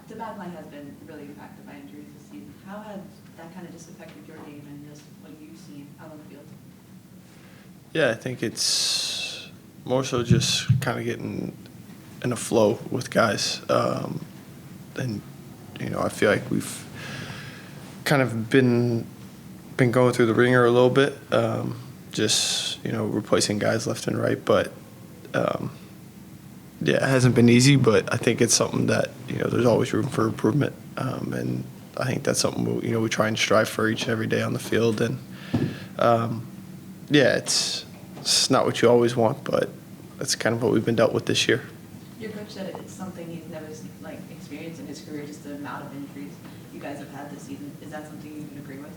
The back line has been really impacted by injuries this season. How has that kind of just affected your game and just what you've seen out on the field? Yeah, I think it's more so just kind of getting in a flow with guys. And, I feel like we've kind of been going through the ringer a little bit, just, replacing guys left and right. But, yeah, it hasn't been easy, but I think it's something that, there's always room for improvement. And I think that's something, we try and strive for each and every day on the field. And, yeah, it's not what you always want, but that's kind of what we've been dealt with this year. Your coach said it's something he's never experienced in his career, just the amount of injuries you guys have had this season. Is that something you can agree with?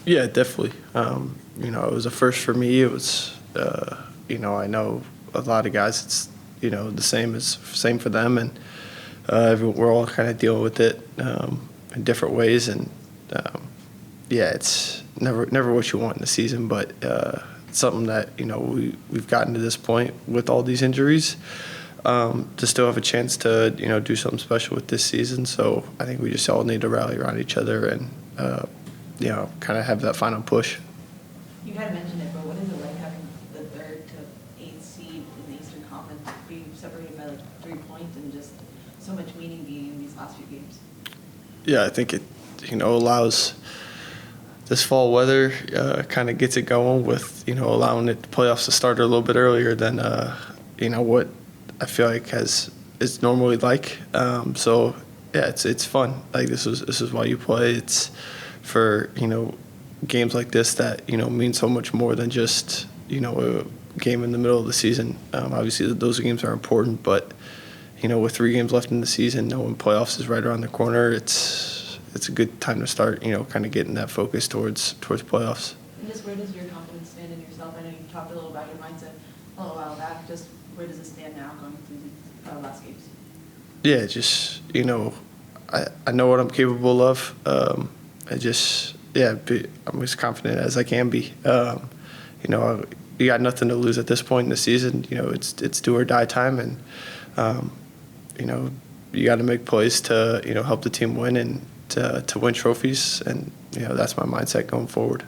Yeah, definitely. It was a first for me. It was, I know a lot of guys. It's, the same for them, and we're all kind of dealing with it in different ways. And yeah, it's never what you want in the season, but it's something that we've gotten to this point with all these injuries. To still have a chance to do something special with this season. So I think we just all need to rally around each other and kind of have that final push. You kind of mentioned it, but what is it like having the 3rd to 8th seed in the Eastern Conference being separated by 3 points and just so much meaning being in these last few games? Yeah, I think it allows this fall weather kind of gets it going with allowing the playoffs to start a little bit earlier than what I feel like is normally like. So yeah, it's fun. Like this is why you play. It's for games like this that mean so much more than just a game in the middle of the season. Obviously those games are important, but with 3 games left in the season, knowing playoffs is right around the corner, it's a good time to start kind of getting that focus towards playoffs. And just where does your confidence stand in yourself? I know you talked a little about your mindset a little while back. Just where does it stand now going through the last games? Yeah, just I know what I'm capable of. I'm as confident as I can be. You got nothing to lose at this point in the season. It's do or die time, and you got to make plays to help the team win and to win trophies, and that's my mindset going forward.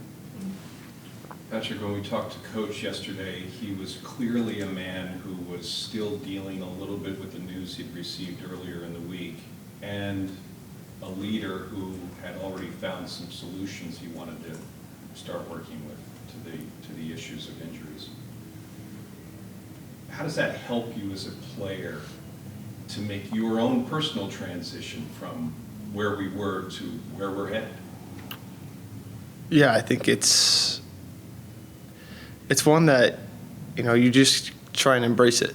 Patrick, when we talked to Coach yesterday, he was clearly a man who was still dealing a little bit with the news he'd received earlier in the week, and a leader who had already found some solutions he wanted to start working with to the issues of injuries. How does that help you as a player to make your own personal transition from where we were to where we're headed? Yeah, I think it's one that you just try and embrace it.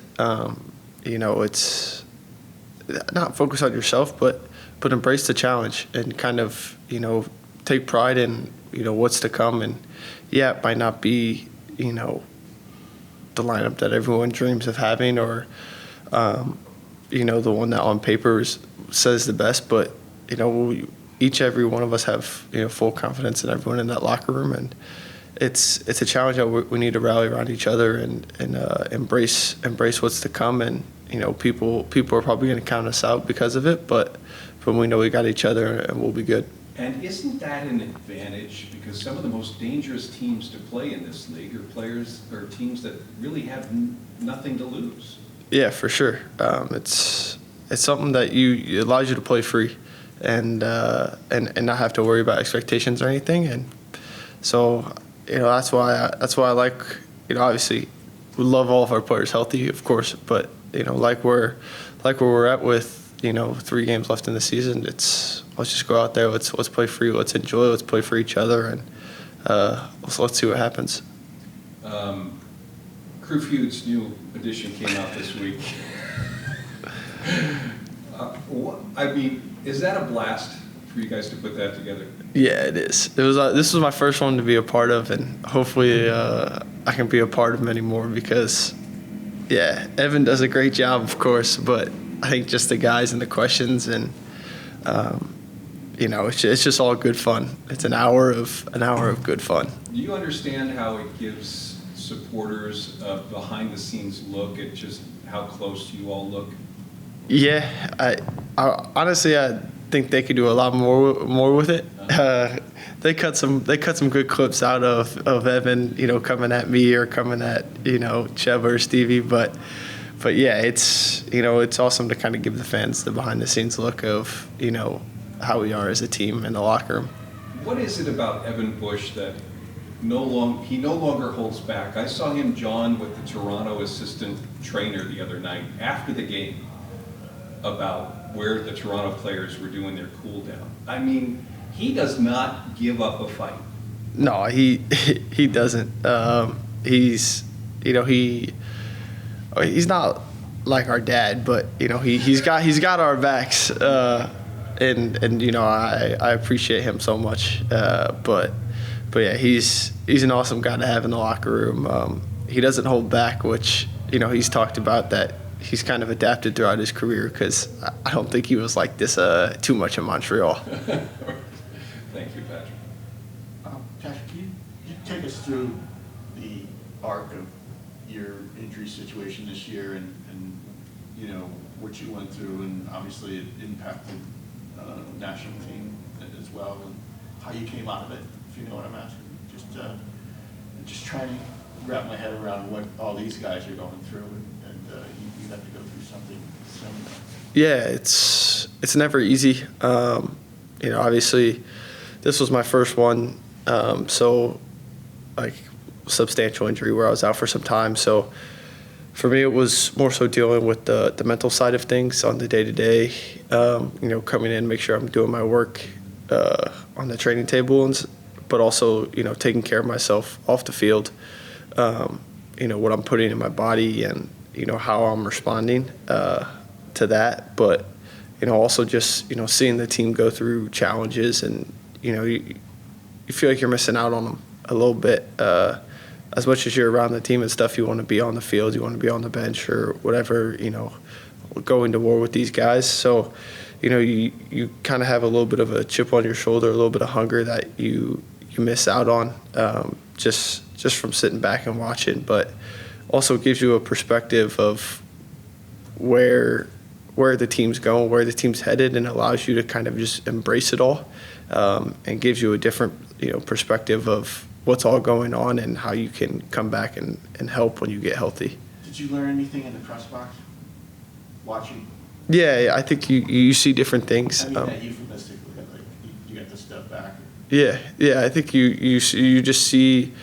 It's not focus on yourself, but embrace the challenge and kind of take pride in what's to come. And yeah, it might not be the lineup that everyone dreams of having, or the one that on paper says the best, but every one of us have full confidence in everyone in that locker room, and it's a challenge that we need to rally around each other and embrace what's to come. And people are probably going to count us out because of it, but we know we got each other and we'll be good. And isn't that an advantage? Because some of the most dangerous teams to play in this league are teams that really have nothing to lose. Yeah, for sure. It's something that it allows you to play free and not have to worry about expectations or anything. And so that's why I like obviously we love all of our players healthy, of course, but like where we're at with 3 games left in the season, let's just go out there, let's play free, let's enjoy, let's play for each other, and let's see what happens. Crew Feud's new edition came out this week. Is that a blast for you guys to put that together? Yeah, it is. This was my first one to be a part of, and hopefully I can be a part of many more because, yeah, Evan does a great job, of course, but I think just the guys and the questions and it's just all good fun. It's an hour of good fun. Do you understand how it gives supporters a behind-the-scenes look at just how close you all look? Yeah, Honestly, I think they could do a lot more with it. They cut some good clips out of Evan, coming at me or coming at Cheva or Stevie, but yeah, it's awesome to kind of give the fans the behind the scenes look of how we are as a team in the locker room. What is it about Evan Bush that he no longer holds back? I saw him, John, with the Toronto assistant trainer the other night after the game about where the Toronto players were doing their cool down. I mean, he does not give up a fight. No, he doesn't. He's not like our dad, but he's got our backs, and I appreciate him so much. But yeah, he's an awesome guy to have in the locker room. He doesn't hold back, which he's talked about that. He's kind of adapted throughout his career because I don't think he was like this too much in Montreal. Thank you, Patrick. Patrick, can you take us through the arc of your injury situation this year and what you went through, and obviously it impacted national team as well, and how you came out of it, if you know what I'm asking. Just trying to wrap my head around what all these guys are going through, and you have to go through something similar. Yeah, it's never easy. Obviously, this was my first one, so like substantial injury where I was out for some time. So for me, it was more so dealing with the mental side of things on the day-to-day. Coming in, make sure I'm doing my work on the training table, but also taking care of myself off the field. What I'm putting in my body and how I'm responding to that, but also just seeing the team go through challenges, and you feel like you're missing out on them a little bit. As much as you're around the team and stuff, you want to be on the field, you want to be on the bench or whatever, going to war with these guys. So you kind of have a little bit of a chip on your shoulder, a little bit of hunger that you miss out on just from sitting back and watching, but also gives you a perspective of where the team's going, where the team's headed, and allows you to kind of just embrace it all, and gives you a different perspective of what's all going on and how you can come back and help when you get healthy. Did you learn anything in the press box watching? Yeah, I think you see different things. I mean that euphemistically, like you got to step back. Yeah, I think you just see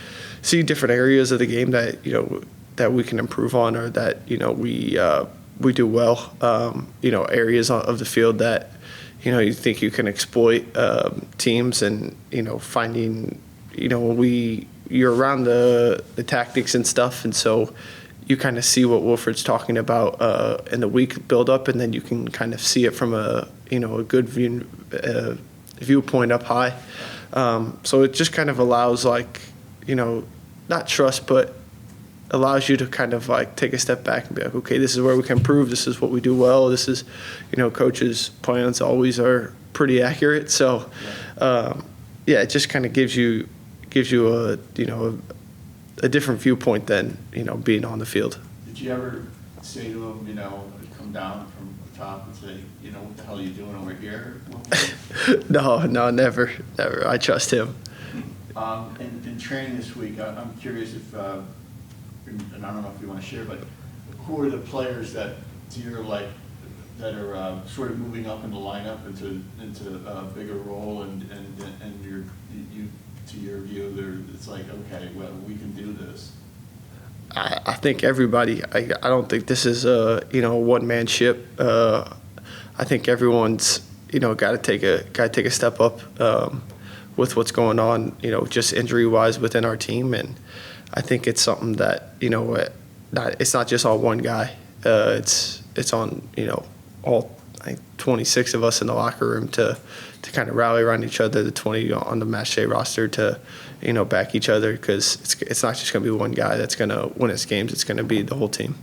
different areas of the game that that we can improve on, or that we do well. Areas of the field that you think you can exploit teams, and finding when you're around the tactics and stuff, and so you kind of see what Wilfred's talking about in the week build up, and then you can kind of see it from a good viewpoint up high. So it just kind of allows not trust, but allows you to kind of take a step back and be like, okay, this is where we can improve. This is what we do well. This is, coaches' plans always are pretty accurate. So, it just kind of gives you a different viewpoint than being on the field. Did you ever say to him, come down from the top and say, what the hell are you doing over here? No, never. I trust him. In training this week, I'm curious if, and I don't know if you want to share, but who are the players that you're that are sort of moving up in the lineup into a bigger role, and to your view, it's like, okay, well, we can do this. I think everybody. I don't think this is a one-man ship. I think everyone's got to take a step up with what's going on, just injury-wise within our team, and I think it's something that it's not just all one guy. It's on all 26 of us in the locker room to kind of rally around each other, the 20 on the match day roster to back each other, because it's not just going to be one guy that's going to win us games. It's going to be the whole team.